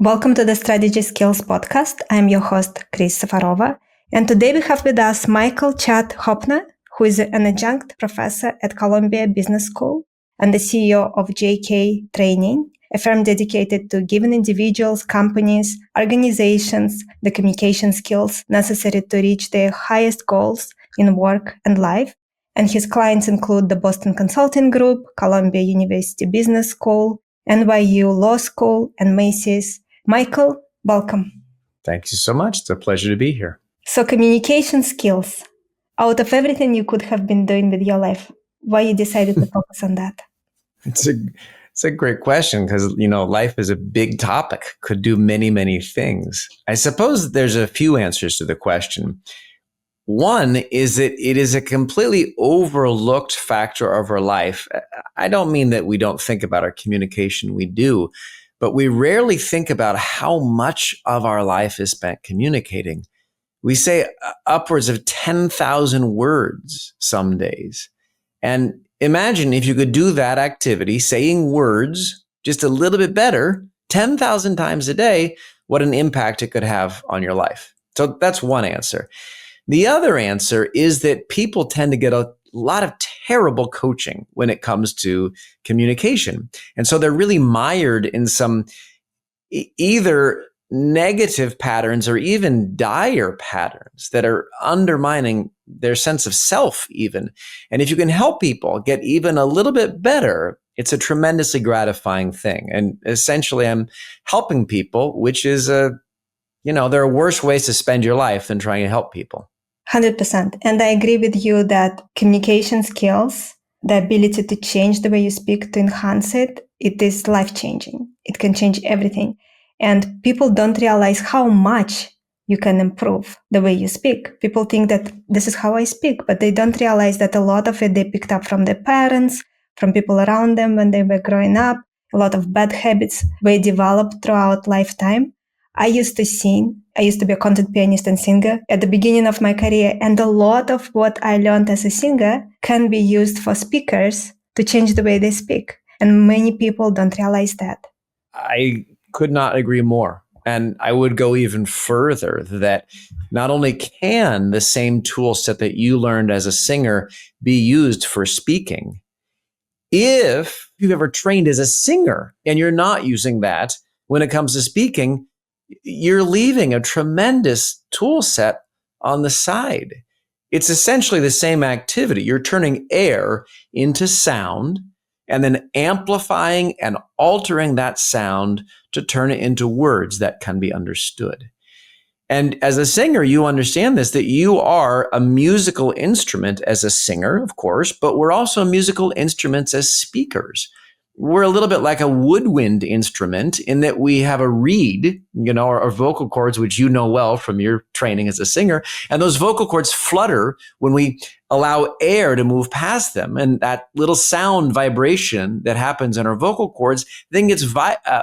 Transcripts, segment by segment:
Welcome to the Strategy Skills Podcast. I'm your host, Chris Safarova. And today we have with us Michael Chad Hoeppner, who is an adjunct professor at Columbia Business School and the CEO of JK Training, a firm dedicated to giving individuals, companies, organizations the communication skills necessary to reach their highest goals in work and life. And his clients include the Boston Consulting Group, Columbia University Business School, NYU Law School, and Macy's. Michael, welcome. Thank you so much. It's a pleasure to be here. So communication skills, out of everything you could have been doing with your life, why you decided to focus on that? It's a great question because, life is a big topic, could do many, many things. I suppose there's a few answers to the question. One is that it is a completely overlooked factor of our life. I don't mean that we don't think about our communication, we do, but we rarely think about how much of our life is spent communicating. We say upwards of 10,000 words some days. And imagine if you could do that activity, saying words just a little bit better, 10,000 times a day, what an impact it could have on your life. So that's one answer. The other answer is that people tend to get a lot of terrible coaching when it comes to communication. And so they're really mired in some either negative patterns or even dire patterns that are undermining their sense of self even. And if you can help people get even a little bit better, it's a tremendously gratifying thing. And essentially I'm helping people, which is there are worse ways to spend your life than trying to help people. 100%. And I agree with you that communication skills, the ability to change the way you speak, to enhance it, it is life-changing. It can change everything. And people don't realize how much you can improve the way you speak. People think that this is how I speak, but they don't realize that a lot of it they picked up from their parents, from people around them when they were growing up. A lot of bad habits were developed throughout lifetime. I used to sing. I used to be a content pianist and singer at the beginning of my career. And a lot of what I learned as a singer can be used for speakers to change the way they speak. And many people don't realize that. I could not agree more. And I would go even further that not only can the same tool set that you learned as a singer be used for speaking, if you've ever trained as a singer and you're not using that when it comes to speaking, you're leaving a tremendous tool set on the side. It's essentially the same activity. You're turning air into sound and then amplifying and altering that sound to turn it into words that can be understood. And as a singer, you understand this, that you are a musical instrument as a singer, of course, but we're also musical instruments as speakers. We're a little bit like a woodwind instrument in that we have a reed, our vocal cords, which you know well from your training as a singer. And those vocal cords flutter when we allow air to move past them. And that little sound vibration that happens in our vocal cords then gets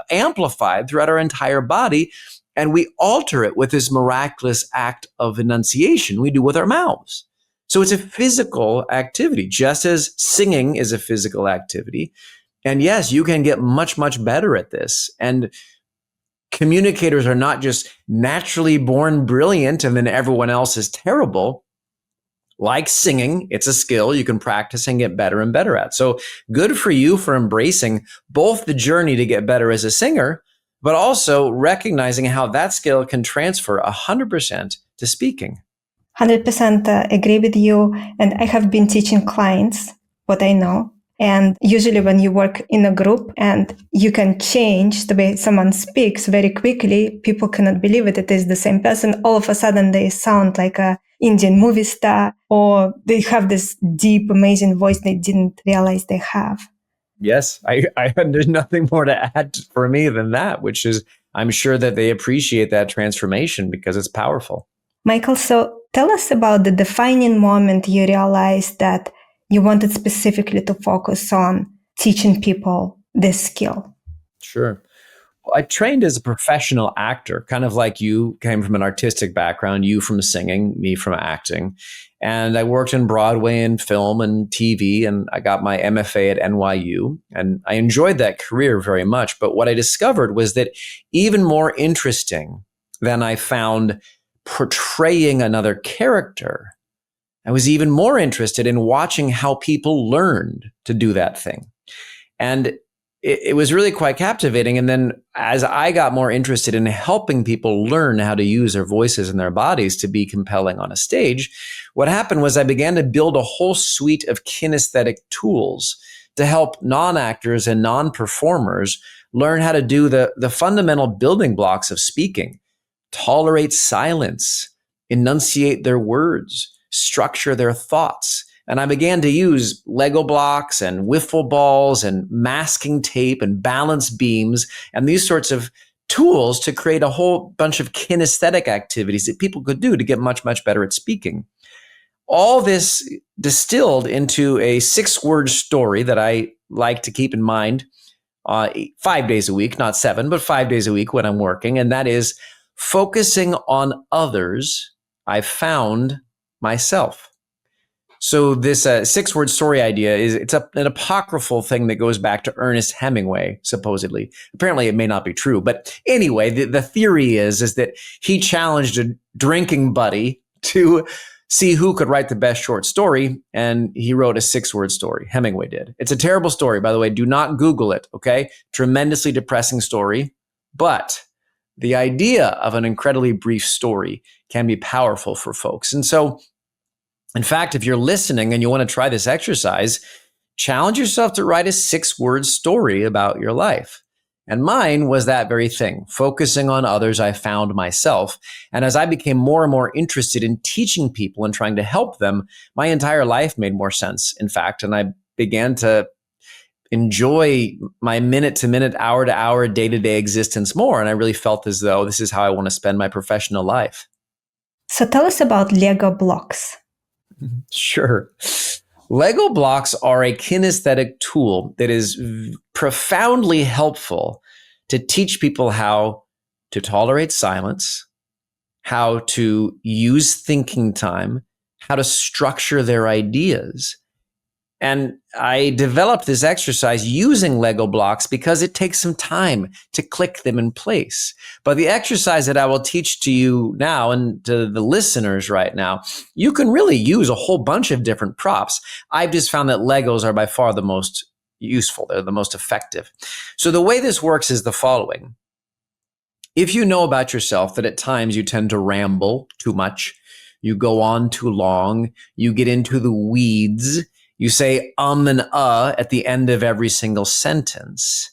amplified throughout our entire body. And we alter it with this miraculous act of enunciation we do with our mouths. So it's a physical activity, just as singing is a physical activity. And yes, you can get much, much better at this. And communicators are not just naturally born brilliant and then everyone else is terrible. Like singing, it's a skill you can practice and get better and better at. So good for you for embracing both the journey to get better as a singer, but also recognizing how that skill can transfer 100% to speaking. 100% agree with you. And I have been teaching clients what I know. And usually when you work in a group and you can change the way someone speaks very quickly, people cannot believe it. It is the same person. All of a sudden they sound like a Indian movie star, or they have this deep, amazing voice they didn't realize they have. Yes, there's nothing more to add for me than that, which is I'm sure that they appreciate that transformation because it's powerful. Michael, so tell us about the defining moment you realized that you wanted specifically to focus on teaching people this skill. Sure. I trained as a professional actor, kind of like you came from an artistic background, you from singing, me from acting. And I worked in Broadway and film and TV, and I got my MFA at NYU. And I enjoyed that career very much. But what I discovered was that even more interesting than I found portraying another character, I was even more interested in watching how people learned to do that thing. And it was really quite captivating. And then as I got more interested in helping people learn how to use their voices and their bodies to be compelling on a stage, what happened was I began to build a whole suite of kinesthetic tools to help non-actors and non-performers learn how to do the fundamental building blocks of speaking: tolerate silence, enunciate their words, structure their thoughts. And I began to use Lego blocks and wiffle balls and masking tape and balance beams and these sorts of tools to create a whole bunch of kinesthetic activities that people could do to get much, much better at speaking. All this distilled into a 6-word story that I like to keep in mind 5 days a week, not 7, but 5 days a week when I'm working. And that is focusing on others, I found myself. So this 6-word story idea it's an apocryphal thing that goes back to Ernest Hemingway, supposedly. Apparently, it may not be true, but anyway, the theory is that he challenged a drinking buddy to see who could write the best short story, and he wrote a 6-word story. Hemingway did. It's a terrible story, by the way. Do not Google it. Okay, tremendously depressing story, but the idea of an incredibly brief story can be powerful for folks, and so. In fact, if you're listening and you want to try this exercise, challenge yourself to write a 6-word story about your life. And mine was that very thing. Focusing on others, I found myself. And as I became more and more interested in teaching people and trying to help them, my entire life made more sense, in fact. And I began to enjoy my minute-to-minute, hour-to-hour, day-to-day existence more. And I really felt as though this is how I want to spend my professional life. So tell us about Lego blocks. Sure. Lego blocks are a kinesthetic tool that is profoundly helpful to teach people how to tolerate silence, how to use thinking time, how to structure their ideas. And I developed this exercise using Lego blocks because it takes some time to click them in place. But the exercise that I will teach to you now and to the listeners right now, you can really use a whole bunch of different props. I've just found that Legos are by far the most useful. They're the most effective. So the way this works is the following. If you know about yourself that at times you tend to ramble too much, you go on too long, you get into the weeds, you say and at the end of every single sentence,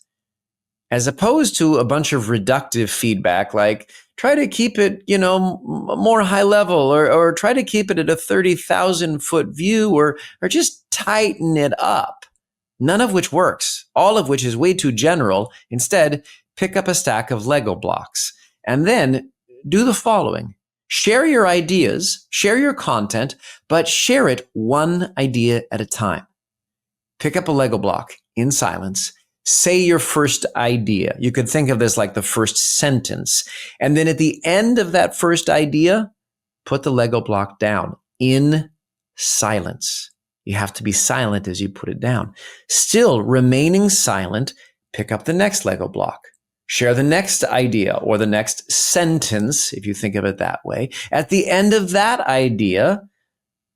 as opposed to a bunch of reductive feedback like try to keep it, more high level or try to keep it at a 30,000-foot view or just tighten it up. None of which works, all of which is way too general. Instead, pick up a stack of Lego blocks and then do the following. Share your ideas, share your content, but share it one idea at a time. Pick up a Lego block in silence. Say your first idea. You could think of this like the first sentence. And then at the end of that first idea, put the Lego block down in silence. You have to be silent as you put it down. Still remaining silent, pick up the next Lego block. Share the next idea or the next sentence, if you think of it that way. At the end of that idea,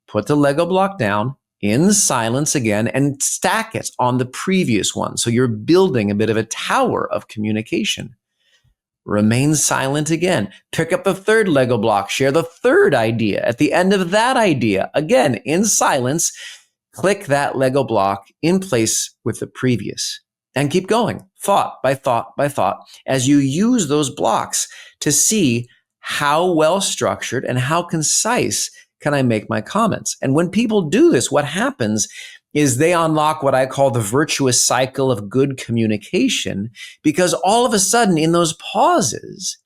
put the Lego block down in silence again and stack it on the previous one. So you're building a bit of a tower of communication. Remain silent again. Pick up the third Lego block. Share the third idea. At the end of that idea, again, in silence, click that Lego block in place with the previous. And keep going, thought by thought by thought, as you use those blocks to see how well structured and how concise can I make my comments. And when people do this, what happens is they unlock what I call the virtuous cycle of good communication, because all of a sudden in those pauses,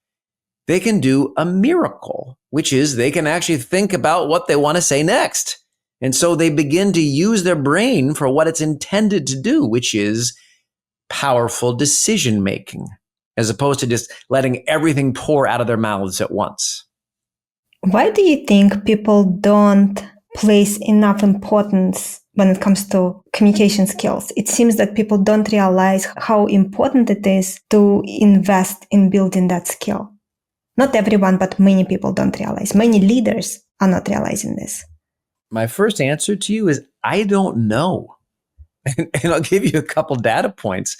they can do a miracle, which is they can actually think about what they want to say next. And so they begin to use their brain for what it's intended to do, which is powerful decision making. as opposed to just letting everything pour out of their mouths at once. Why do you think people don't place enough importance when it comes to communication skills? It seems that people don't realize how important it is to invest in building that skill. Not everyone, but many people don't realize. Many leaders are not realizing this. My first answer to you is I don't know. And I'll give you a couple data points.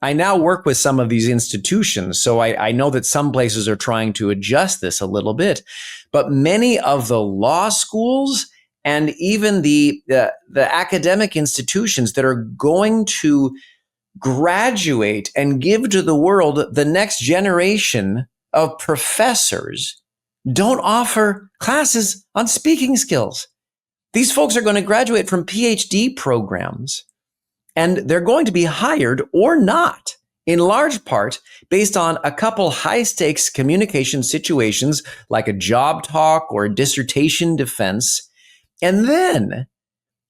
I now work with some of these institutions, so I know that some places are trying to adjust this a little bit. But many of the law schools and even the academic institutions that are going to graduate and give to the world the next generation of professors don't offer classes on speaking skills. These folks are going to graduate from PhD programs, and they're going to be hired or not, in large part based on a couple high-stakes communication situations like a job talk or a dissertation defense. And then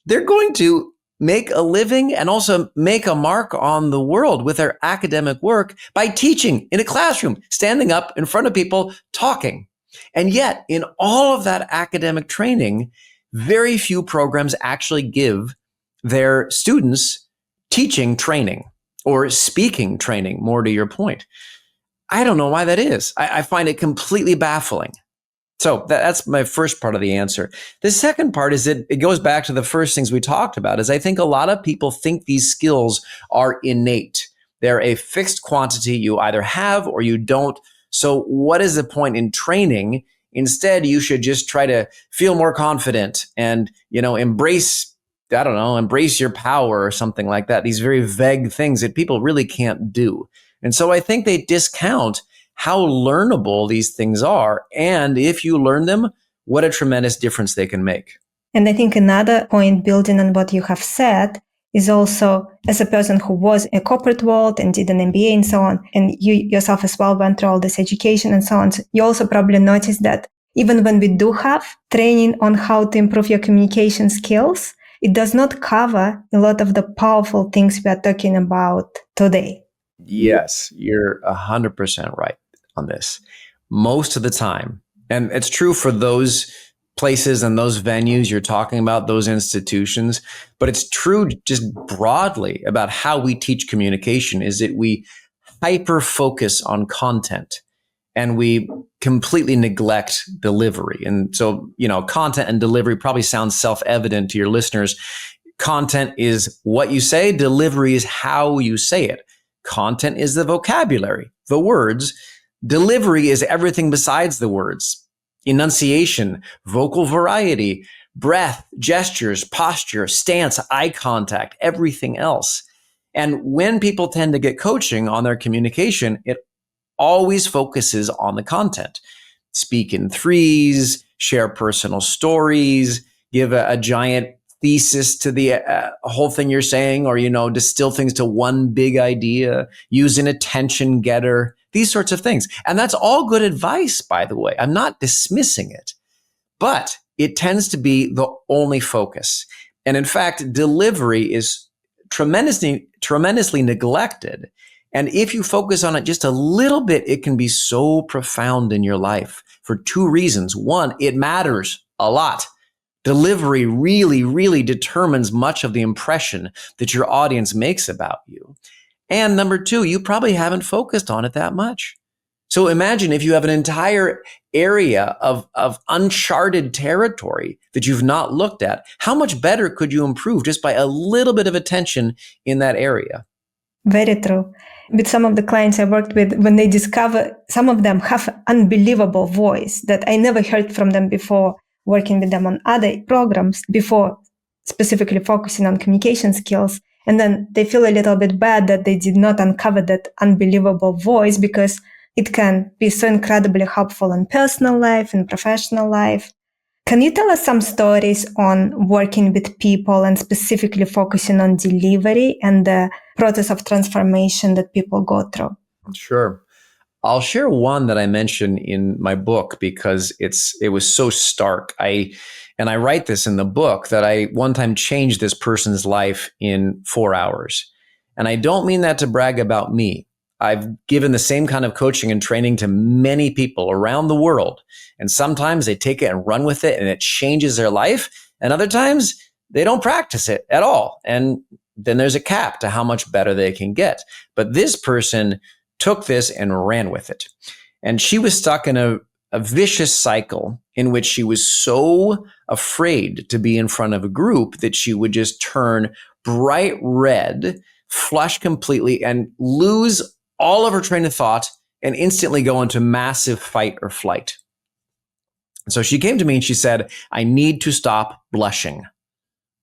they're going to make a living and also make a mark on the world with their academic work by teaching in a classroom, standing up in front of people, talking. And yet, in all of that academic training, very few programs actually give their students teaching training or speaking training, more to your point. I don't know why that is. I find it completely baffling. So that's my first part of the answer. The second part is that it goes back to the first things we talked about, is I think a lot of people think these skills are innate. They're a fixed quantity you either have or you don't. So what is the point in training? Instead, you should just try to feel more confident and, embrace your power or something like that. These very vague things that people really can't do. And so I think they discount how learnable these things are. And if you learn them, what a tremendous difference they can make. And I think another point building on what you have said is also, as a person who was in a corporate world and did an MBA and so on, and you yourself as well went through all this education and so on, so you also probably noticed that even when we do have training on how to improve your communication skills, it does not cover a lot of the powerful things we are talking about today. Yes, you're 100% right on this. Most of the time, and it's true for those places and those venues you're talking about, those institutions, but it's true just broadly about how we teach communication, is that we hyper focus on content and we completely neglect delivery. And so, content and delivery probably sounds self-evident to your listeners. Content is what you say, delivery is how you say it. Content is the vocabulary, the words. Delivery is everything besides the words. Enunciation, vocal variety, breath, gestures, posture, stance, eye contact, everything else. And when people tend to get coaching on their communication, it always focuses on the content. Speak in threes, share personal stories, give a giant thesis to the whole thing you're saying, or, distill things to one big idea, use an attention getter, these sorts of things. And that's all good advice, by the way. I'm not dismissing it, but it tends to be the only focus. And in fact, delivery is tremendously neglected. And if you focus on it just a little bit, it can be so profound in your life for two reasons. One, it matters a lot. Delivery really, really determines much of the impression that your audience makes about you. And number two, you probably haven't focused on it that much. So imagine if you have an entire area of uncharted territory that you've not looked at, how much better could you improve just by a little bit of attention in that area? Very true. With some of the clients I worked with, when they discover some of them have unbelievable voice that I never heard from them before, working with them on other programs before specifically focusing on communication skills. And then they feel a little bit bad that they did not uncover that unbelievable voice, because it can be so incredibly helpful in personal life and professional life. Can you tell us some stories on working with people and specifically focusing on delivery and the process of transformation that people go through? Sure. I'll share one that I mentioned in my book because it was so stark. I write this in the book that I one time changed this person's life in 4 hours. And I don't mean that to brag about me. I've given the same kind of coaching and training to many people around the world. And sometimes they take it and run with it and it changes their life. And other times they don't practice it at all. And then there's a cap to how much better they can get. But this person took this and ran with it. And she was stuck in a vicious cycle in which she was so afraid to be in front of a group that she would just turn bright red, flush completely, and lose all of her train of thought and instantly go into massive fight or flight. So she came to me and she said, I need to stop blushing.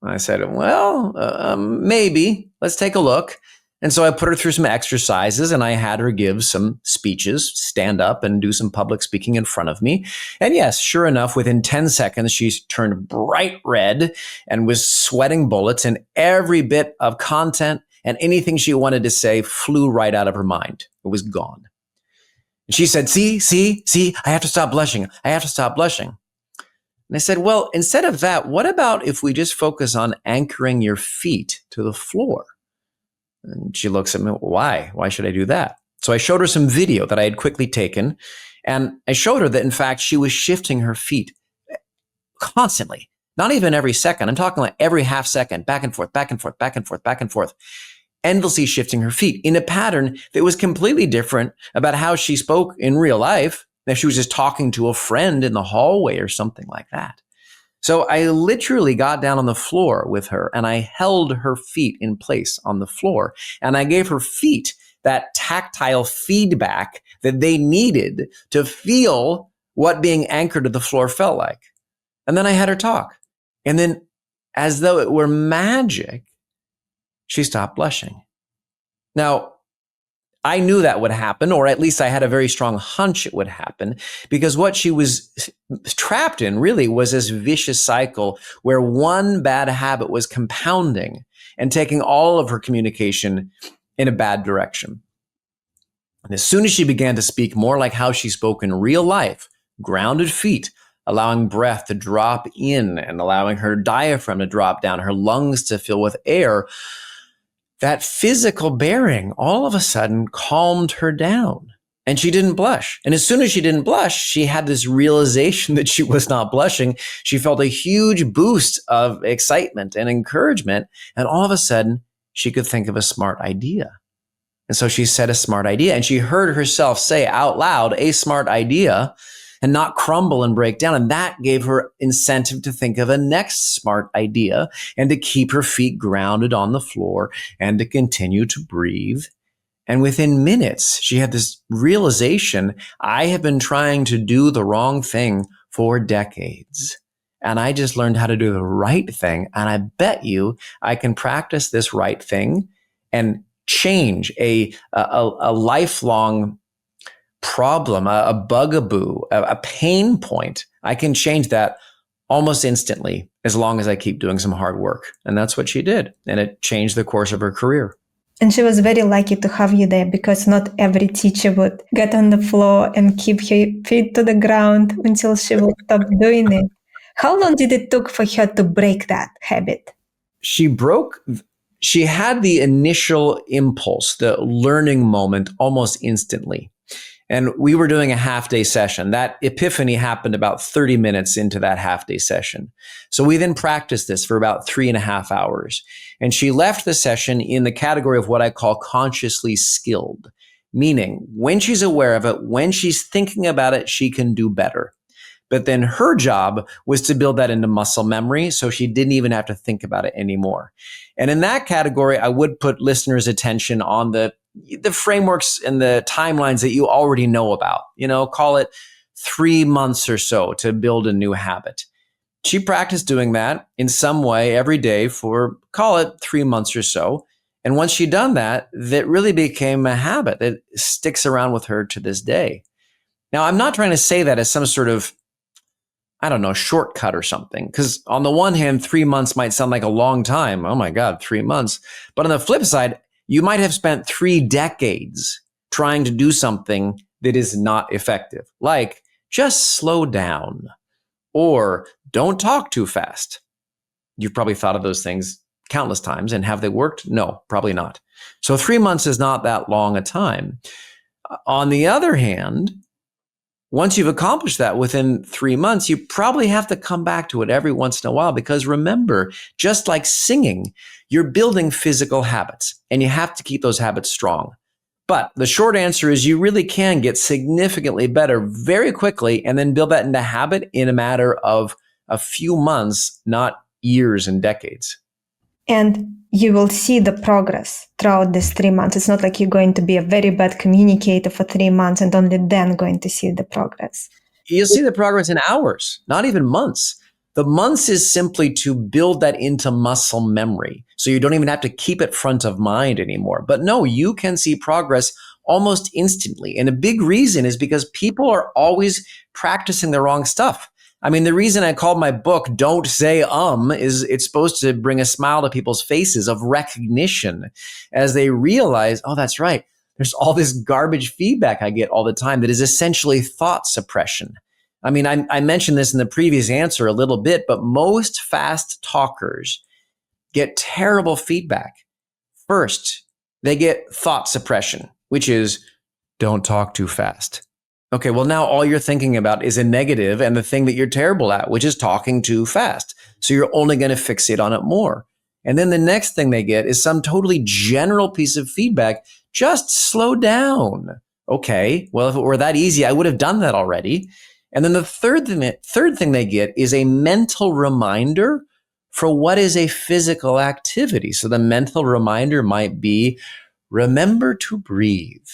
And I said, well, maybe. Let's take a look. And so I put her through some exercises and I had her give some speeches, stand up and do some public speaking in front of me. And yes, sure enough, within 10 seconds, she turned bright red and was sweating bullets, and every bit of content and anything she wanted to say flew right out of her mind. It was gone. And she said, see, I have to stop blushing. I have to stop blushing. And I said, well, instead of that, what about if we just focus on anchoring your feet to the floor? And she looks at me, why? Why should I do that? So I showed her some video that I had quickly taken. And I showed her that, in fact, she was shifting her feet constantly, not even every second. I'm talking like every half second, back and forth, back and forth, back and forth, back and forth, endlessly shifting her feet in a pattern that was completely different about how she spoke in real life, if she was just talking to a friend in the hallway or something like that. So I literally got down on the floor with her and I held her feet in place on the floor. And I gave her feet that tactile feedback that they needed to feel what being anchored to the floor felt like. And then I had her talk. And then, as though it were magic, she stopped blushing. Now, I knew that would happen, or at least I had a very strong hunch it would happen, because what she was trapped in really was this vicious cycle where one bad habit was compounding and taking all of her communication in a bad direction. And as soon as she began to speak more like how she spoke in real life, grounded feet, allowing breath to drop in and allowing her diaphragm to drop down, her lungs to fill with air, that physical bearing all of a sudden calmed her down and she didn't blush. And as soon as she didn't blush, she had this realization that she was not blushing. She felt a huge boost of excitement and encouragement. And all of a sudden, she could think of a smart idea. And so she said a smart idea, and she heard herself say out loud a smart idea and not crumble and break down. And that gave her incentive to think of a next smart idea and to keep her feet grounded on the floor and to continue to breathe. And within minutes, she had this realization, I have been trying to do the wrong thing for decades. And I just learned how to do the right thing. And I bet you I can practice this right thing and change a lifelong problem, a bugaboo, a pain point. I can change that almost instantly as long as I keep doing some hard work. And that's what she did. And it changed the course of her career. And she was very lucky to have you there, because not every teacher would get on the floor and keep her feet to the ground until she would stop doing it. How long did it take for her to break that habit? She had the initial impulse, the learning moment almost instantly. And we were doing a half-day session. That epiphany happened about 30 minutes into that half-day session. So we then practiced this for about 3.5 hours. And she left the session in the category of what I call consciously skilled, meaning when she's aware of it, when she's thinking about it, she can do better. But then her job was to build that into muscle memory, so she didn't even have to think about it anymore. And in that category, I would put listeners' attention on the frameworks and the timelines that you already know about. Call it 3 months or so to build a new habit. She practiced doing that in some way every day for, call it 3 months or so. And once she'd done that, that really became a habit that sticks around with her to this day. Now, I'm not trying to say that as some sort of, shortcut or something. Because on the one hand, 3 months might sound like a long time. Oh my God, 3 months. But on the flip side, you might have spent 3 decades trying to do something that is not effective, like just slow down or don't talk too fast. You've probably thought of those things countless times. And have they worked? No, probably not. So 3 months is not that long a time. On the other hand, once you've accomplished that within 3 months, you probably have to come back to it every once in a while, because remember, just like singing, you're building physical habits and you have to keep those habits strong. But the short answer is you really can get significantly better very quickly and then build that into habit in a matter of a few months, not years and decades. And you will see the progress throughout these 3 months. It's not like you're going to be a very bad communicator for 3 months and only then going to see the progress. You'll see the progress in hours, not even months. The months is simply to build that into muscle memory. So you don't even have to keep it front of mind anymore. But no, you can see progress almost instantly. And a big reason is because people are always practicing the wrong stuff. I mean, the reason I called my book Don't Say is it's supposed to bring a smile to people's faces of recognition as they realize, oh, that's right. There's all this garbage feedback I get all the time that is essentially thought suppression. I mean, I mentioned this in the previous answer a little bit, but most fast talkers get terrible feedback. First, they get thought suppression, which is don't talk too fast. Okay, well, now all you're thinking about is a negative and the thing that you're terrible at, which is talking too fast. So you're only going to fixate on it more. And then the next thing they get is some totally general piece of feedback. Just slow down. Okay, well, if it were that easy, I would have done that already. And then the third thing they get is a mental reminder for what is a physical activity. So the mental reminder might be, remember to breathe.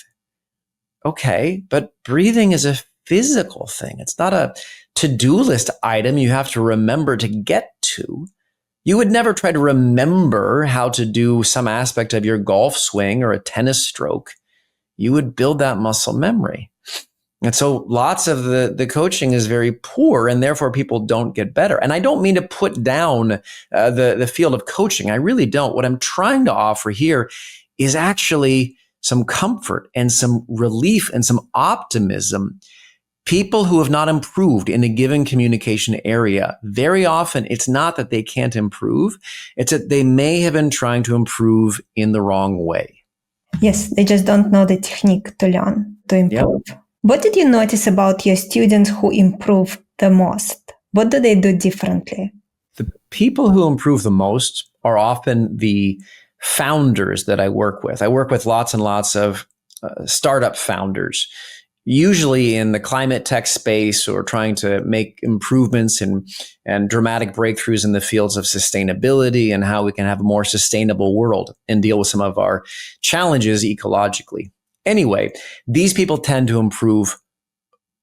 Okay, but breathing is a physical thing. It's not a to-do list item you have to remember to get to. You would never try to remember how to do some aspect of your golf swing or a tennis stroke. You would build that muscle memory. And so lots of the coaching is very poor, and therefore people don't get better. And I don't mean to put down the field of coaching. I really don't. What I'm trying to offer here is actually some comfort and some relief and some optimism. People who have not improved in a given communication area, very often it's not that they can't improve, it's that they may have been trying to improve in the wrong way. Yes, they just don't know the technique to learn, to improve. Yep. What did you notice about your students who improve the most? What do they do differently? The people who improve the most are often the founders that I work with. I work with lots and lots of startup founders, usually in the climate tech space or trying to make improvements and dramatic breakthroughs in the fields of sustainability and how we can have a more sustainable world and deal with some of our challenges ecologically. Anyway, these people tend to improve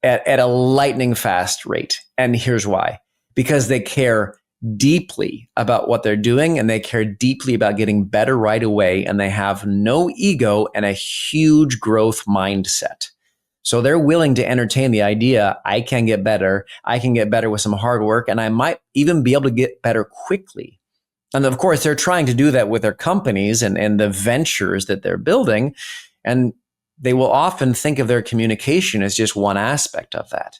at a lightning fast rate. And here's why. Because they care deeply about what they're doing and they care deeply about getting better right away, and they have no ego and a huge growth mindset. So they're willing to entertain the idea, I can get better with some hard work, and I might even be able to get better quickly. And of course, they're trying to do that with their companies and the ventures that they're building, and they will often think of their communication as just one aspect of that.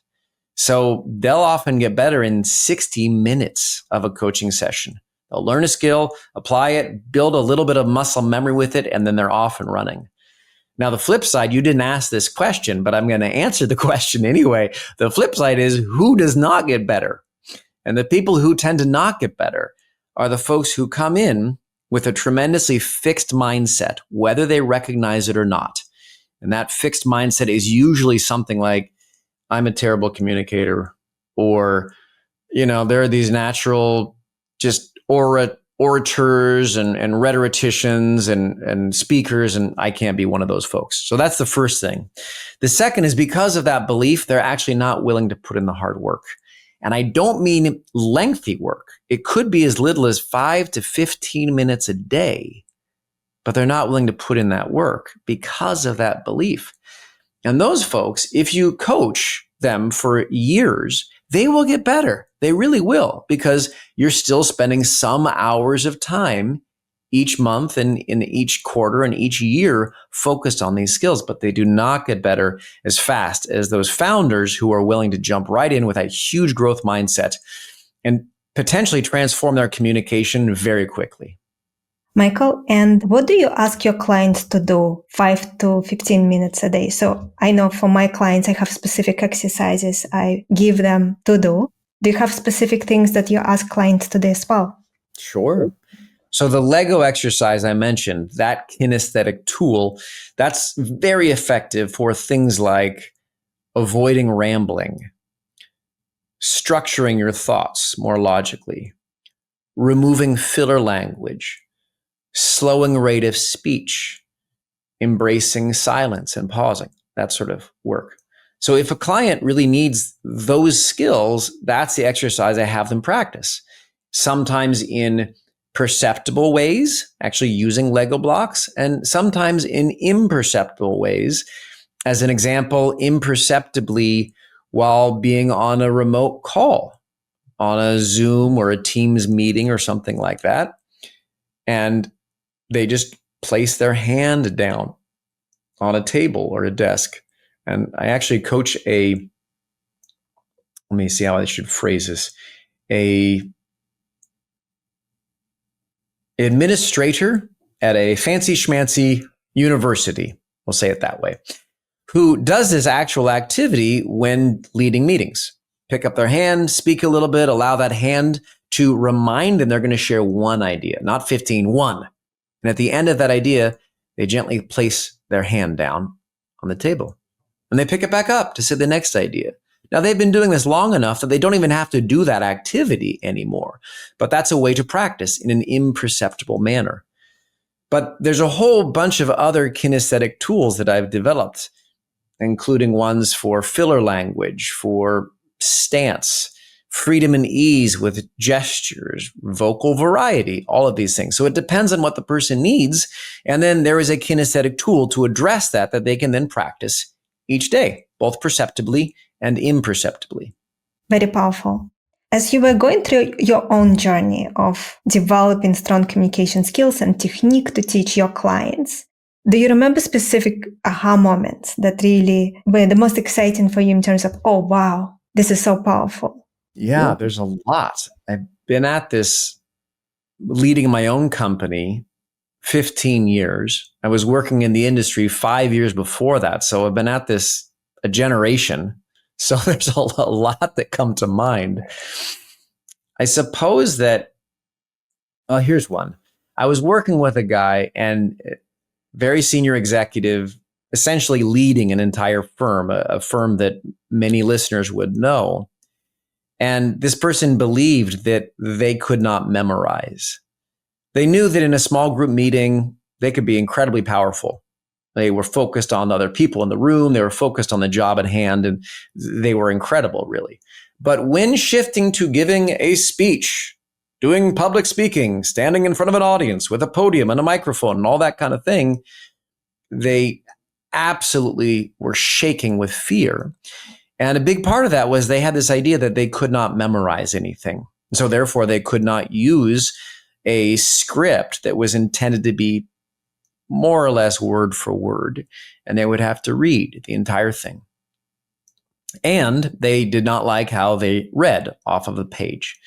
So they'll often get better in 60 minutes of a coaching session. They'll learn a skill, apply it, build a little bit of muscle memory with it, and then they're off and running. Now, the flip side, you didn't ask this question, but I'm going to answer the question anyway. The flip side is, who does not get better? And the people who tend to not get better are the folks who come in with a tremendously fixed mindset, whether they recognize it or not. And that fixed mindset is usually something like, I'm a terrible communicator, or, there are these natural just orators and rhetoricians and speakers, and I can't be one of those folks. So that's the first thing. The second is, because of that belief, they're actually not willing to put in the hard work. And I don't mean lengthy work. It could be as little as 5 to 15 minutes a day, but they're not willing to put in that work because of that belief. And those folks, if you coach them for years, they will get better. They really will, because you're still spending some hours of time each month and in each quarter and each year focused on these skills, but they do not get better as fast as those founders who are willing to jump right in with a huge growth mindset and potentially transform their communication very quickly. Michael, and what do you ask your clients to do 5 to 15 minutes a day? So I know for my clients, I have specific exercises I give them to do. Do you have specific things that you ask clients to do as well? Sure. So the Lego exercise I mentioned, that kinesthetic tool, that's very effective for things like avoiding rambling, structuring your thoughts more logically, removing filler language, slowing rate of speech, embracing silence and pausing, that sort of work. So if a client really needs those skills, that's the exercise I have them practice. Sometimes in perceptible ways, actually using Lego blocks, and sometimes in imperceptible ways. As an example, imperceptibly while being on a remote call, on a Zoom or a Teams meeting or something like that. And they just place their hand down on a table or a desk. And I actually coach let me see how I should phrase this, a administrator at a fancy schmancy university, we'll say it that way, who does this actual activity when leading meetings. Pick up their hand, speak a little bit, allow that hand to remind them they're going to share one idea, not 15, one. And at the end of that idea, they gently place their hand down on the table. And they pick it back up to say the next idea. Now, they've been doing this long enough that they don't even have to do that activity anymore. But that's a way to practice in an imperceptible manner. But there's a whole bunch of other kinesthetic tools that I've developed, including ones for filler language, for stance, freedom and ease with gestures, vocal variety, all of these things. So it depends on what the person needs. And then there is a kinesthetic tool to address that they can then practice each day, both perceptibly and imperceptibly. Very powerful. As you were going through your own journey of developing strong communication skills and technique to teach your clients, do you remember specific aha moments that really were the most exciting for you in terms of, oh, wow, this is so powerful? Yeah, there's a lot. I've been at this leading my own company 15 years. I was working in the industry 5 years before that. So I've been at this a generation. So there's a lot that come to mind. I suppose that, here's one. I was working with a guy and very senior executive, essentially leading an entire firm, a firm that many listeners would know. And this person believed that they could not memorize. They knew that in a small group meeting, they could be incredibly powerful. They were focused on other people in the room. They were focused on the job at hand, and they were incredible, really. But when shifting to giving a speech, doing public speaking, standing in front of an audience with a podium and a microphone and all that kind of thing, they absolutely were shaking with fear. And a big part of that was they had this idea that they could not memorize anything. So therefore, they could not use a script that was intended to be more or less word for word, and they would have to read the entire thing. And they did not like how they read off of the page.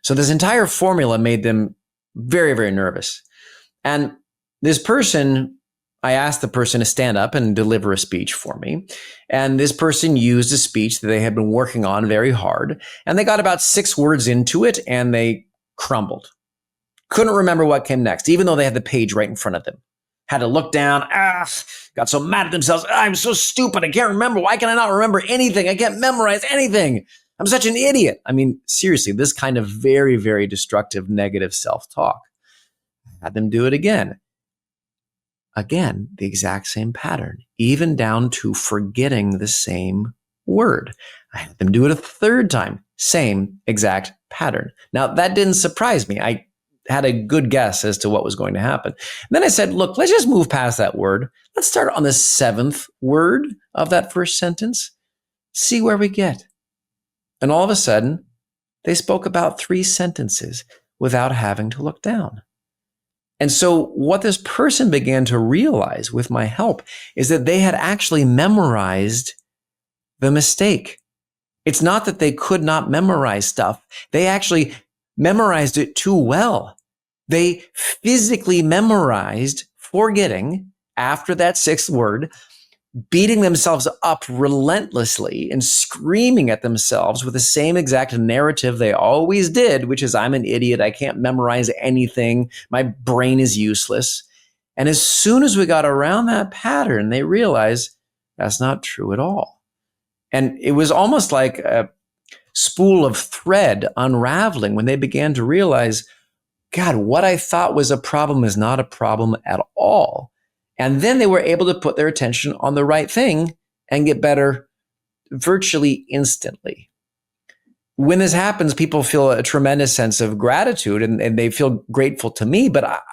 So this entire formula made them very, very nervous. And this person, I asked the person to stand up and deliver a speech for me. And this person used a speech that they had been working on very hard. And they got about 6 words into it and they crumbled. Couldn't remember what came next, even though they had the page right in front of them. Had to look down, got so mad at themselves. I'm so stupid. I can't remember. Why can I not remember anything? I can't memorize anything. I'm such an idiot. I mean, seriously, this kind of very, very destructive, negative self-talk. Had them do it again. Again, the exact same pattern, even down to forgetting the same word. I had them do it a third time, same exact pattern. Now, that didn't surprise me. I had a good guess as to what was going to happen. And then I said, look, let's just move past that word. Let's start on the 7th word of that first sentence. See where we get. And all of a sudden, they spoke about 3 sentences without having to look down. And so what this person began to realize with my help is that they had actually memorized the mistake. It's not that they could not memorize stuff. They actually memorized it too well. They physically memorized forgetting after that sixth word, beating themselves up relentlessly and screaming at themselves with the same exact narrative they always did, which is, I'm an idiot. I can't memorize anything. My brain is useless. And as soon as we got around that pattern, they realized that's not true at all. And it was almost like a spool of thread unraveling when they began to realize, God, what I thought was a problem is not a problem at all. And then they were able to put their attention on the right thing and get better virtually instantly. When this happens, people feel a tremendous sense of gratitude and they feel grateful to me, but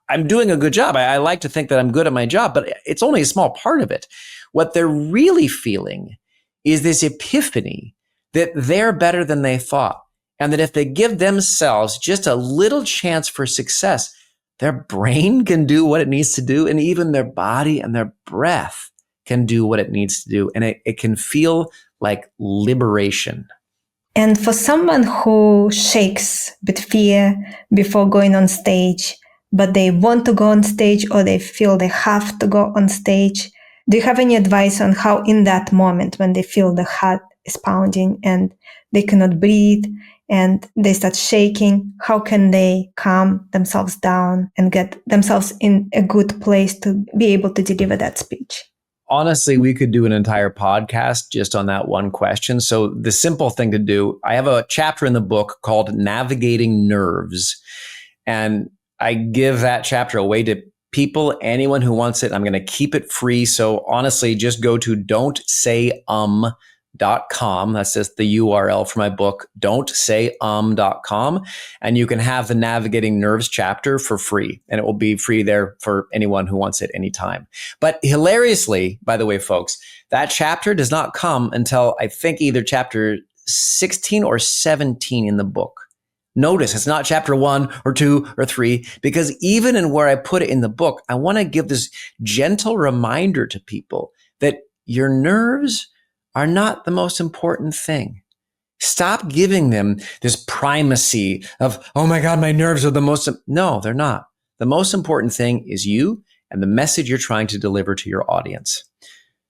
I'm doing a good job. I like to think that I'm good at my job, but it's only a small part of it. What they're really feeling is this epiphany that they're better than they thought. And that if they give themselves just a little chance for success, their brain can do what it needs to do. And even their body and their breath can do what it needs to do. And it can feel like liberation. And for someone who shakes with fear before going on stage, but they want to go on stage or they feel they have to go on stage, do you have any advice on how in that moment when they feel the heart is pounding and they cannot breathe and they start shaking, how can they calm themselves down and get themselves in a good place to be able to deliver that speech? Honestly, we could do an entire podcast just on that one question. So the simple thing to do, I have a chapter in the book called Navigating Nerves. And I give that chapter away to people, anyone who wants it. I'm going to keep it free. So honestly, just go to don'tsayum.com. That's just the URL for my book, don'tsayum.com. And you can have the Navigating Nerves chapter for free. And it will be free there for anyone who wants it anytime. But hilariously, by the way, folks, that chapter does not come until I think either chapter 16 or 17 in the book. Notice it's not chapter 1 or 2 or 3, because even in where I put it in the book, I want to give this gentle reminder to people that your nerves are not the most important thing. Stop giving them this primacy of, oh my God, my nerves are the most. No, they're not. The most important thing is you and the message you're trying to deliver to your audience.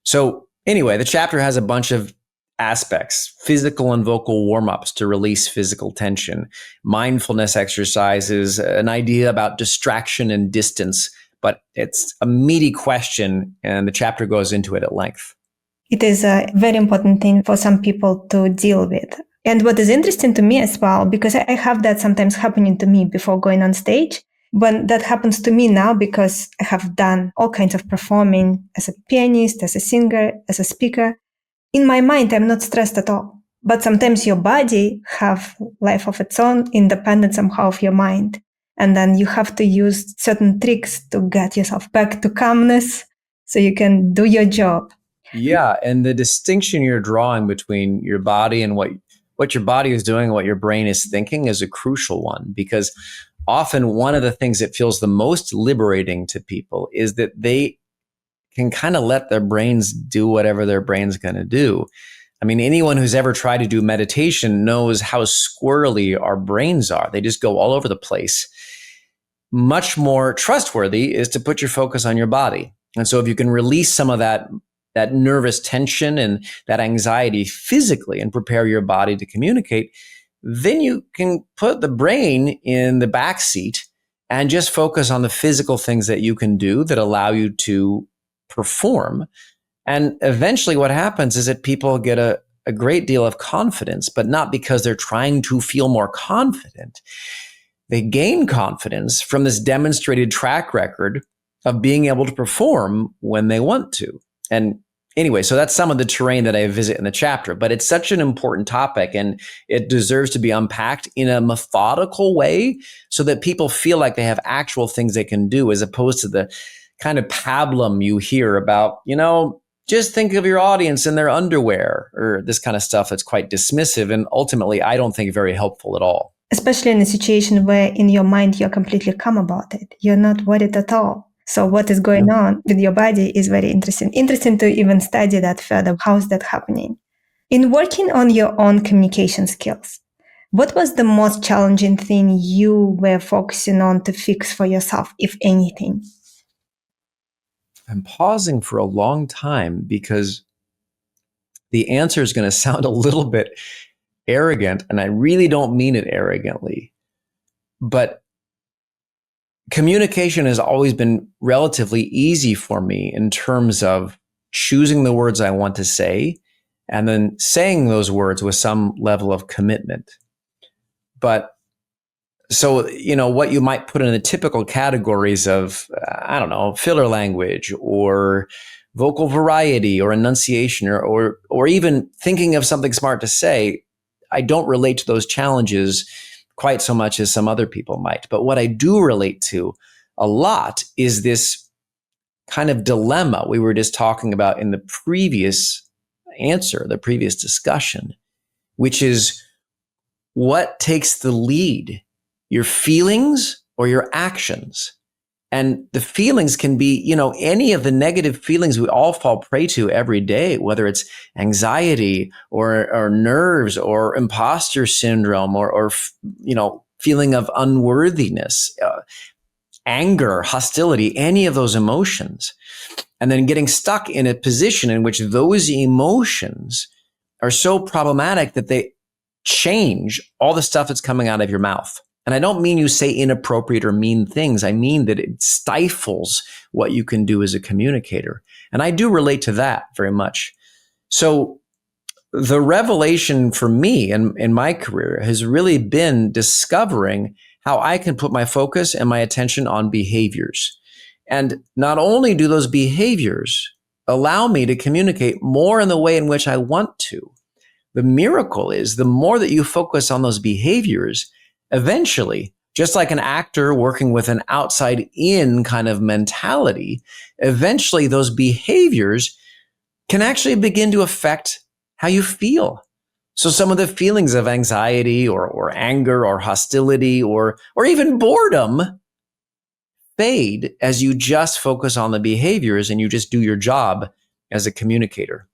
So anyway, the chapter has a bunch of aspects: physical and vocal warm-ups to release physical tension, mindfulness exercises, an idea about distraction and distance. But it's a meaty question, and the chapter goes into it at length. It is a very important thing for some people to deal with. And what is interesting to me as well, because I have that sometimes happening to me before going on stage, when that happens to me now, because I have done all kinds of performing as a pianist, as a singer, as a speaker, in my mind, I'm not stressed at all. But sometimes your body have life of its own, independent somehow of your mind. And then you have to use certain tricks to get yourself back to calmness so you can do your job. Yeah. And the distinction you're drawing between your body and what your body is doing and what your brain is thinking is a crucial one, because often one of the things that feels the most liberating to people is that they can kind of let their brains do whatever their brain's going to do. I mean, anyone who's ever tried to do meditation knows how squirrely our brains are. They just go all over the place. Much more trustworthy is to put your focus on your body. And so if you can release some of that nervous tension and that anxiety physically and prepare your body to communicate, then you can put the brain in the back seat and just focus on the physical things that you can do that allow you to perform. And eventually what happens is that people get a great deal of confidence, but not because they're trying to feel more confident. They gain confidence from this demonstrated track record of being able to perform when they want to. And anyway, so that's some of the terrain that I visit in the chapter, but it's such an important topic and it deserves to be unpacked in a methodical way so that people feel like they have actual things they can do, as opposed to the kind of pablum you hear about, just think of your audience in their underwear, or this kind of stuff that's quite dismissive and ultimately I don't think very helpful at all. Especially in a situation where in your mind you're completely calm about it. You're not worried at all. So what is going on with your body is very interesting. Interesting to even study that further. How is that happening? In working on your own communication skills, What was the most challenging thing you were focusing on to fix for yourself, if anything? I'm pausing for a long time because the answer is going to sound a little bit arrogant, and I really don't mean it arrogantly. But communication has always been relatively easy for me in terms of choosing the words I want to say and then saying those words with some level of commitment. But so, what you might put in the typical categories of, I don't know, filler language or vocal variety or enunciation or even thinking of something smart to say, I don't relate to those challenges quite so much as some other people might. But what I do relate to a lot is this kind of dilemma we were just talking about in the previous answer, the previous discussion, which is what takes the lead, your feelings or your actions? And the feelings can be, any of the negative feelings we all fall prey to every day, whether it's anxiety or nerves or imposter syndrome or feeling of unworthiness, anger, hostility, any of those emotions. And then getting stuck in a position in which those emotions are so problematic that they change all the stuff that's coming out of your mouth. And I don't mean you say inappropriate or mean things. I mean that it stifles what you can do as a communicator. And I do relate to that very much. So the revelation for me in my career has really been discovering how I can put my focus and my attention on behaviors. And not only do those behaviors allow me to communicate more in the way in which I want to, the miracle is the more that you focus on those behaviors, eventually, just like an actor working with an outside in kind of mentality, eventually those behaviors can actually begin to affect how you feel. So some of the feelings of anxiety or anger or hostility or even boredom fade as you just focus on the behaviors and you just do your job as a communicator.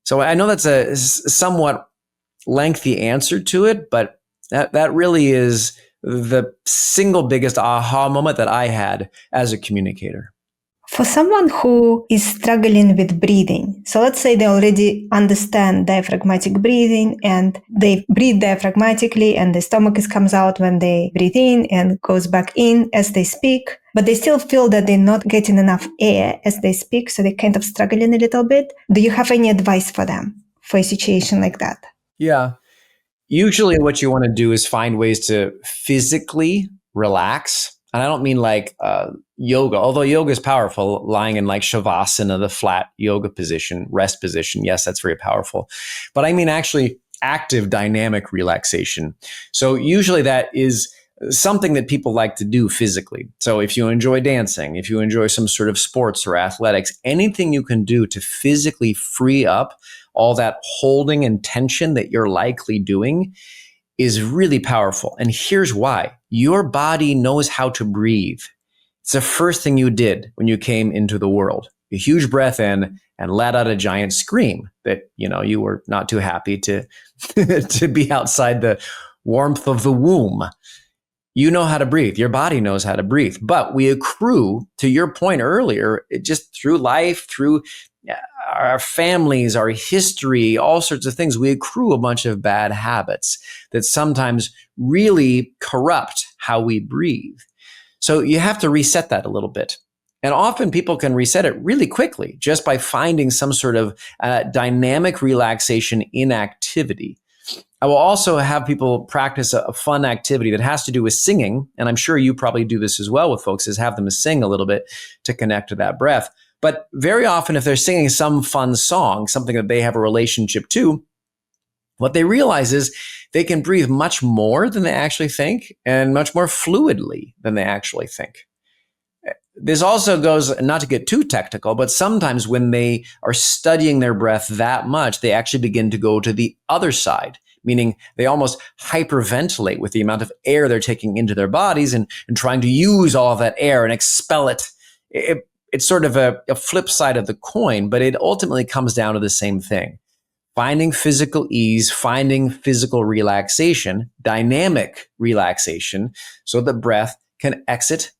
So I know that's a somewhat lengthy answer to it, but that really is the single biggest aha moment that I had as a communicator. For someone who is struggling with breathing, so let's say they already understand diaphragmatic breathing and they breathe diaphragmatically and the stomach comes out when they breathe in and goes back in as they speak, but they still feel that they're not getting enough air as they speak, so they're kind of struggling a little bit. Do you have any advice for them for a situation like that? Yeah. Usually what you want to do is find ways to physically relax. And I don't mean like yoga, although yoga is powerful, lying in like shavasana, the flat yoga position, rest position. Yes, that's very powerful. But I mean actually active dynamic relaxation. So usually that is something that people like to do physically. So if you enjoy dancing, if you enjoy some sort of sports or athletics, anything you can do to physically free up all that holding and tension that you're likely doing is really powerful. And here's why. Your body knows how to breathe. It's the first thing you did when you came into the world. A huge breath in and let out a giant scream that, you were not too happy to, to be outside the warmth of the womb. You know how to breathe. Your body knows how to breathe. But we accrue, to your point earlier, just through life, through our families, our history, all sorts of things, we accrue a bunch of bad habits that sometimes really corrupt how we breathe. So you have to reset that a little bit. And often people can reset it really quickly just by finding some sort of dynamic relaxation in activity. I will also have people practice a fun activity that has to do with singing. And I'm sure you probably do this as well with folks, is have them sing a little bit to connect to that breath. But very often, if they're singing some fun song, something that they have a relationship to, what they realize is they can breathe much more than they actually think and much more fluidly than they actually think. This also goes, not to get too technical, but sometimes when they are studying their breath that much, they actually begin to go to the other side, meaning they almost hyperventilate with the amount of air they're taking into their bodies and trying to use all of that air and expel it. It's sort of a flip side of the coin, but it ultimately comes down to the same thing. finding physical ease, finding physical relaxation, dynamic relaxation, so the breath can exit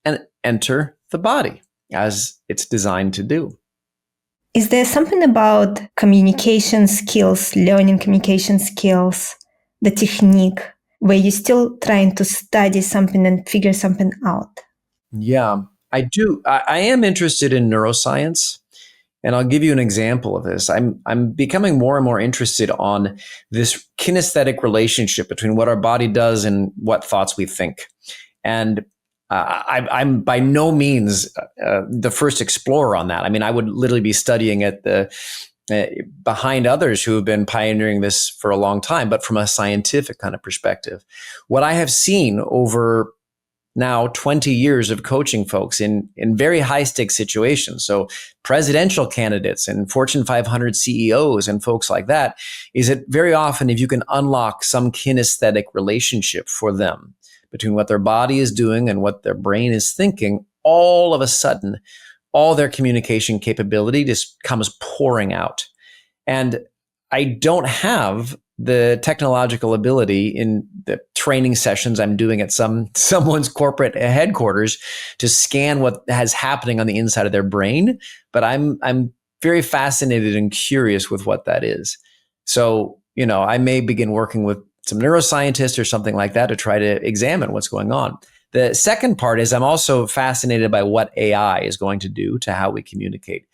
and enter the body as it's designed to do. Is there something about communication skills, learning communication skills, the technique, where you're still trying to study something and figure something out? Yeah, I do. I am interested in neuroscience. And I'll give you an example of this. I'm becoming more and more interested on this kinesthetic relationship between what our body does and what thoughts we think. And I'm by no means the first explorer on that. I mean, I would literally be studying at the behind others who have been pioneering this for a long time, but from a scientific kind of perspective. What I have seen over now 20 years of coaching folks in very high stakes situations. So presidential candidates and Fortune 500 CEOs and folks like that, is that very often if you can unlock some kinesthetic relationship for them between what their body is doing and what their brain is thinking, all of a sudden, all their communication capability just comes pouring out. And I don't have the technological ability in the training sessions I'm doing at someone's corporate headquarters to scan what is happening on the inside of their brain. But I'm very fascinated and curious with what that is. So, I may begin working with some neuroscientists or something like that to try to examine what's going on. The second part is I'm also fascinated by what AI is going to do to how we communicate.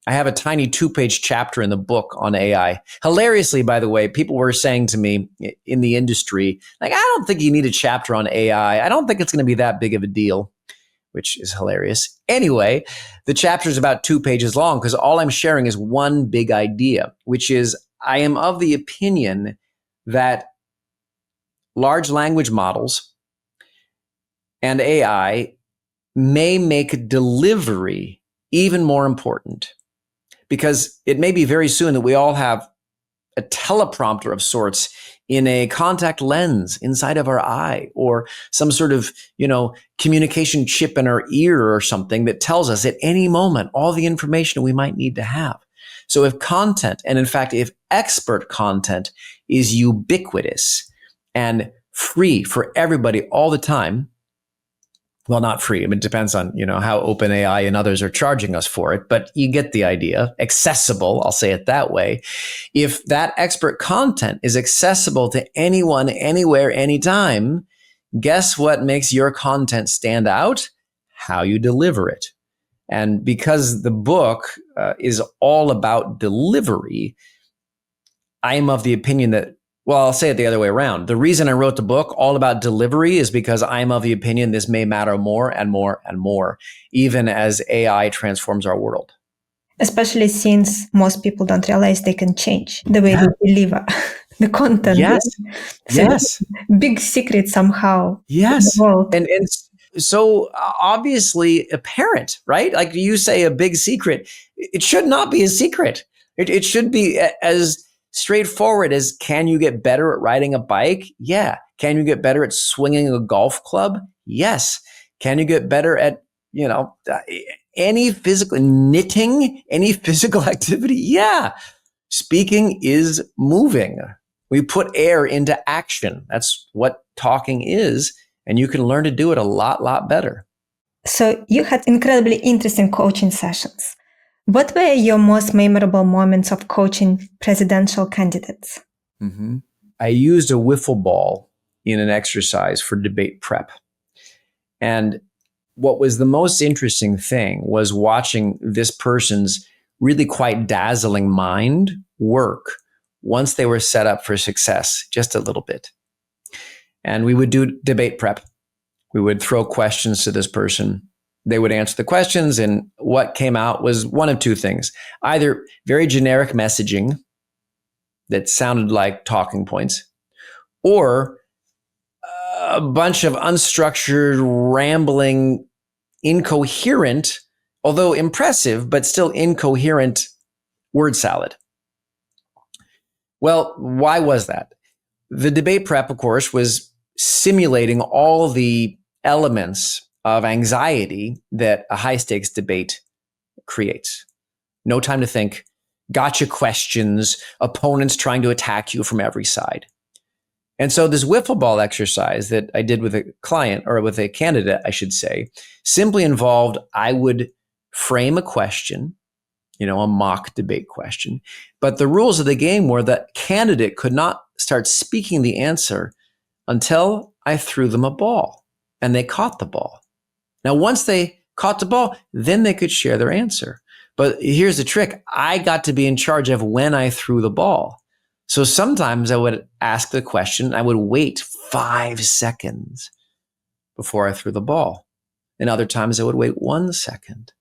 I have a tiny 2-page chapter in the book on AI. Hilariously, by the way, people were saying to me in the industry, like, I don't think you need a chapter on AI. I don't think it's going to be that big of a deal, which is hilarious. Anyway, the chapter is about 2 pages long because all I'm sharing is one big idea, which is I am of the opinion that large language models and AI may make delivery even more important. Because it may be very soon that we all have a teleprompter of sorts in a contact lens inside of our eye, or some sort of, communication chip in our ear or something that tells us at any moment all the information we might need to have. So if content, and in fact, if expert content is ubiquitous and free for everybody all the time, well, not free. I mean, it depends on, how OpenAI and others are charging us for it, but you get the idea. Accessible, I'll say it that way. If that expert content is accessible to anyone, anywhere, anytime, guess what makes your content stand out? How you deliver it. And because the book is all about delivery, I am of the opinion that, well, I'll say it the other way around. The reason I wrote the book all about delivery is because I'm of the opinion this may matter more and more and more, even as AI transforms our world. Especially since most people don't realize they can change the way they deliver the content. Yes. So Yes. Big secret somehow. Yes. In the world. And so obviously apparent, right? Like you say, a big secret. It should not be a secret. It should be as straightforward as, can you get better at riding a bike? Yeah. Can you get better at swinging a golf club? Yes. Can you get better at, any physical knitting, any physical activity? Yeah. Speaking is moving. We put air into action. That's what talking is. And you can learn to do it a lot better. So you had incredibly interesting coaching sessions. What were your most memorable moments of coaching presidential candidates? Mm-hmm. I used a wiffle ball in an exercise for debate prep. And what was the most interesting thing was watching this person's really quite dazzling mind work once they were set up for success, just a little bit. And we would do debate prep. We would throw questions to this person. They would answer the questions, and what came out was one of two things. Either very generic messaging that sounded like talking points, or a bunch of unstructured, rambling, incoherent, although impressive, but still incoherent word salad. Well, why was that? The debate prep, of course, was simulating all the elements of anxiety that a high stakes debate creates. No time to think, gotcha questions, opponents trying to attack you from every side. And so this wiffle ball exercise that I did with a client, or with a candidate, I should say, simply involved, I would frame a question, a mock debate question. But the rules of the game were that candidate could not start speaking the answer until I threw them a ball and they caught the ball. Now, once they caught the ball, then they could share their answer. But here's the trick. I got to be in charge of when I threw the ball. So sometimes I would ask the question, I would wait 5 seconds before I threw the ball. And other times I would wait 1 second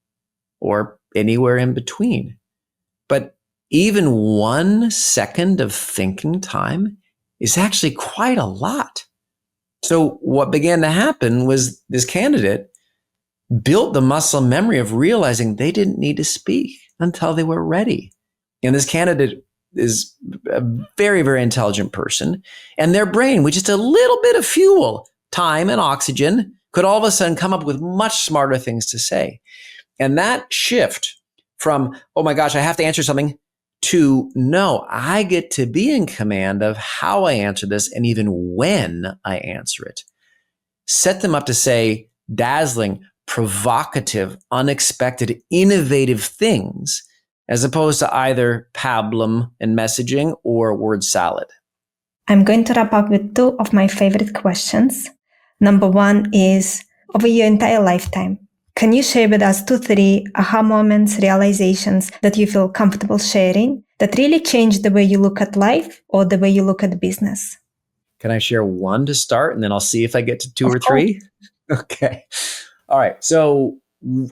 or anywhere in between. But even 1 second of thinking time is actually quite a lot. So what began to happen was this candidate built the muscle memory of realizing they didn't need to speak until they were ready. And this candidate is a very, very intelligent person. And their brain, with just a little bit of fuel, time and oxygen, could all of a sudden come up with much smarter things to say. And that shift from, oh my gosh, I have to answer something, to no, I get to be in command of how I answer this and even when I answer it, set them up to say dazzling, provocative, unexpected, innovative things, as opposed to either pablum and messaging or word salad. I'm going to wrap up with 2 of my favorite questions. Number 1 is, over your entire lifetime, can you share with us 2-3 aha moments, realizations that you feel comfortable sharing that really changed the way you look at life or the way you look at business? Can I share one to start, and then I'll see if I get to 2 or 3? Okay. All right. So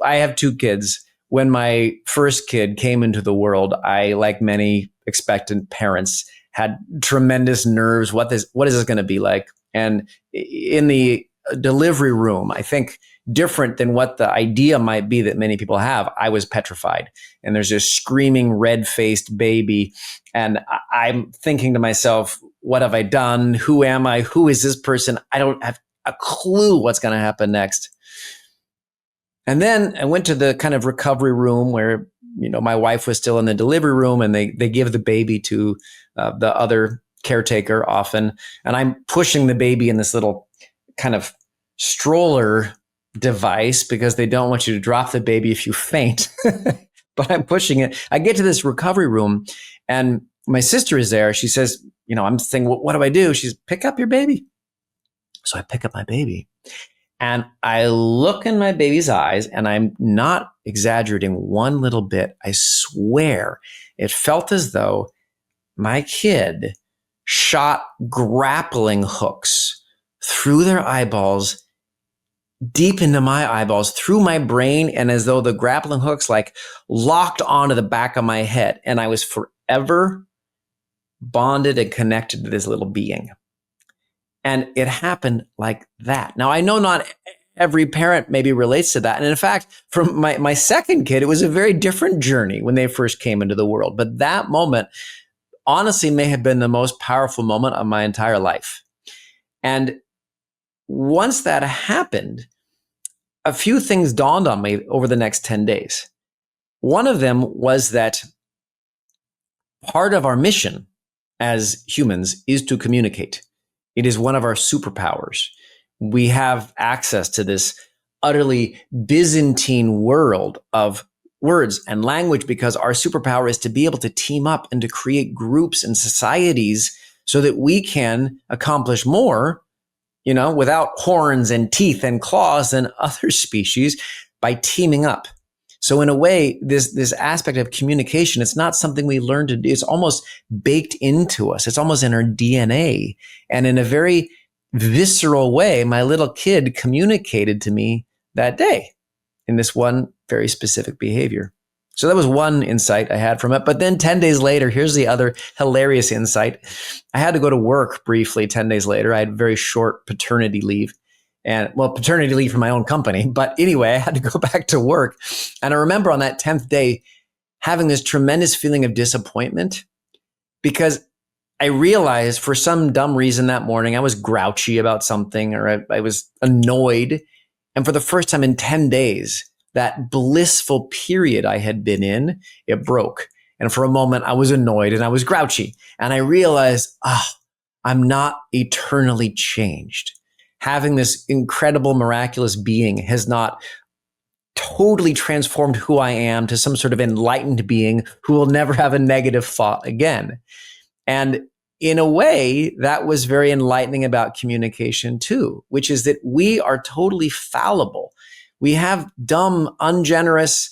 I have 2 kids. When my first kid came into the world, I, like many expectant parents, had tremendous nerves. What is this going to be like? And in the delivery room, I think different than what the idea might be that many people have, I was petrified. And there's this screaming, red-faced baby. And I'm thinking to myself, what have I done? Who am I? Who is this person? I don't have a clue what's going to happen next. And then I went to the kind of recovery room where, my wife was still in the delivery room, and they give the baby to the other caretaker often. And I'm pushing the baby in this little kind of stroller device because they don't want you to drop the baby if you faint. But I'm pushing it. I get to this recovery room, and my sister is there. She says, I'm saying, well, what do I do? She's, pick up your baby. So I pick up my baby. And I look in my baby's eyes, and I'm not exaggerating one little bit. I swear it felt as though my kid shot grappling hooks through their eyeballs, deep into my eyeballs, through my brain, and as though the grappling hooks locked onto the back of my head. And I was forever bonded and connected to this little being. And it happened like that. Now, I know not every parent maybe relates to that. And in fact, for my second kid, it was a very different journey when they first came into the world. But that moment, honestly, may have been the most powerful moment of my entire life. And once that happened, a few things dawned on me over the next 10 days. One of them was that part of our mission as humans is to communicate. It is one of our superpowers. We have access to this utterly Byzantine world of words and language because our superpower is to be able to team up and to create groups and societies so that we can accomplish more, without horns and teeth and claws than other species by teaming up. So in a way, this aspect of communication, it's not something we learn to do. It's almost baked into us. It's almost in our DNA. And in a very visceral way, my little kid communicated to me that day in this one very specific behavior. So that was one insight I had from it. But then 10 days later, here's the other hilarious insight. I had to go to work briefly 10 days later. I had very short paternity leave. And paternity leave from my own company. But anyway, I had to go back to work. And I remember on that 10th day having this tremendous feeling of disappointment because I realized for some dumb reason that morning, I was grouchy about something or I was annoyed. And for the first time in 10 days, that blissful period I had been in, it broke. And for a moment, I was annoyed and I was grouchy. And I realized, I'm not eternally changed. Having this incredible, miraculous being has not totally transformed who I am to some sort of enlightened being who will never have a negative thought again. And in a way, that was very enlightening about communication too, which is that we are totally fallible. We have dumb, ungenerous,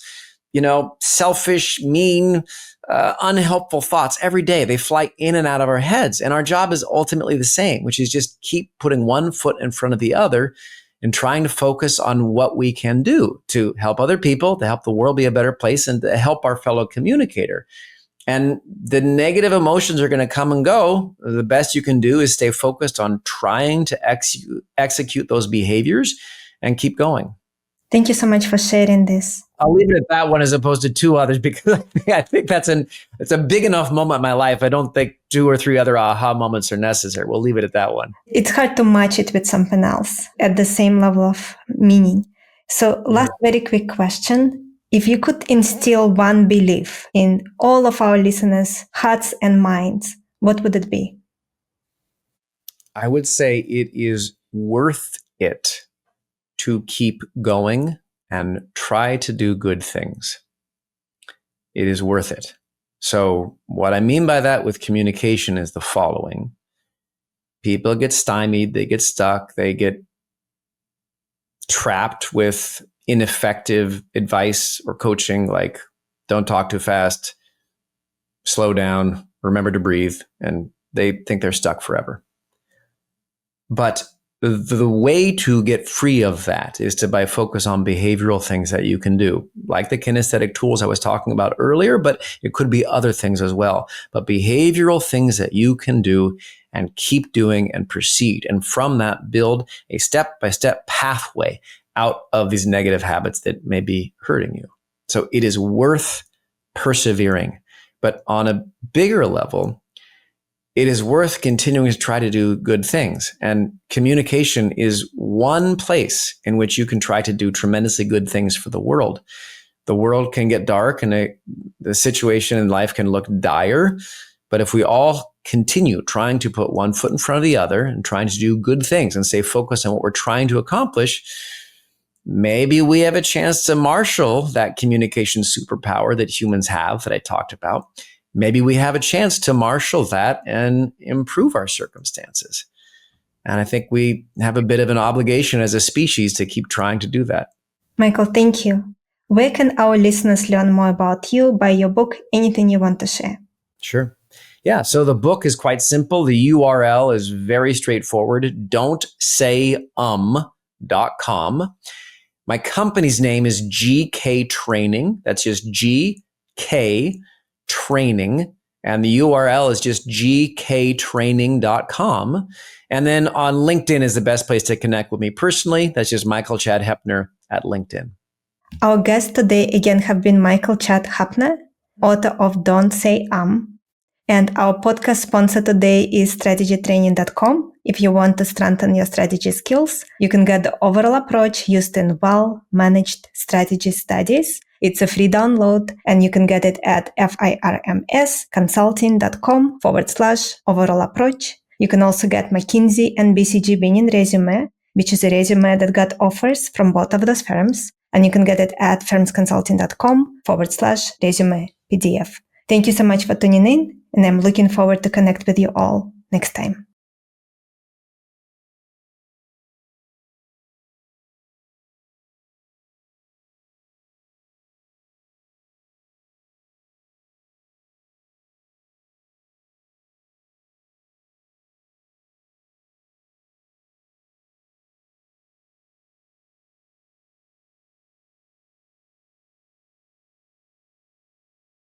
selfish, mean, unhelpful thoughts every day. They fly in and out of our heads. And our job is ultimately the same, which is just keep putting one foot in front of the other and trying to focus on what we can do to help other people, to help the world be a better place, and to help our fellow communicator. And the negative emotions are going to come and go. The best you can do is stay focused on trying to execute those behaviors and keep going. Thank you so much for sharing this. I'll leave it at that one as opposed to two others, because I think it's a big enough moment in my life. I don't think 2 or 3 other aha moments are necessary. We'll leave it at that one. It's hard to match it with something else at the same level of meaning. So last very quick question. If you could instill one belief in all of our listeners' hearts and minds, what would it be? I would say it is worth it to keep going and try to do good things. It is worth it. So what I mean by that with communication is the following. People get stymied, they get stuck, they get trapped with ineffective advice or coaching like don't talk too fast, slow down, remember to breathe, and they think they're stuck forever. But the way to get free of that is to by focus on behavioral things that you can do, like the kinesthetic tools I was talking about earlier, but it could be other things as well. But behavioral things that you can do and keep doing and proceed. And from that, build a step-by-step pathway out of these negative habits that may be hurting you. So it is worth persevering. But on a bigger level, it is worth continuing to try to do good things. And communication is one place in which you can try to do tremendously good things for the world. The world can get dark and the situation in life can look dire. But if we all continue trying to put one foot in front of the other and trying to do good things and stay focused on what we're trying to accomplish, maybe we have a chance to marshal that communication superpower that humans have that I talked about. Maybe we have a chance to marshal that and improve our circumstances. And I think we have a bit of an obligation as a species to keep trying to do that. Michael, thank you. Where can our listeners learn more about you, buy your book, anything you want to share? Sure. Yeah. So the book is quite simple. The URL is very straightforward. don'tsayum.com. My company's name is GK Training. That's just GK Training. And the URL is just gktraining.com. And then on LinkedIn is the best place to connect with me personally. That's just Michael Chad Hoeppner at LinkedIn. Our guests today again have been Michael Chad Hoeppner, author of Don't Say And our podcast sponsor today is strategytraining.com. If you want to strengthen your strategy skills, you can get the overall approach used in well-managed strategy studies. It's a free download, and you can get it at firmsconsulting.com/overall approach. You can also get McKinsey and BCG winning resume, which is a resume that got offers from both of those firms. And you can get it at firmsconsulting.com/resume PDF. Thank you so much for tuning in, and I'm looking forward to connect with you all next time.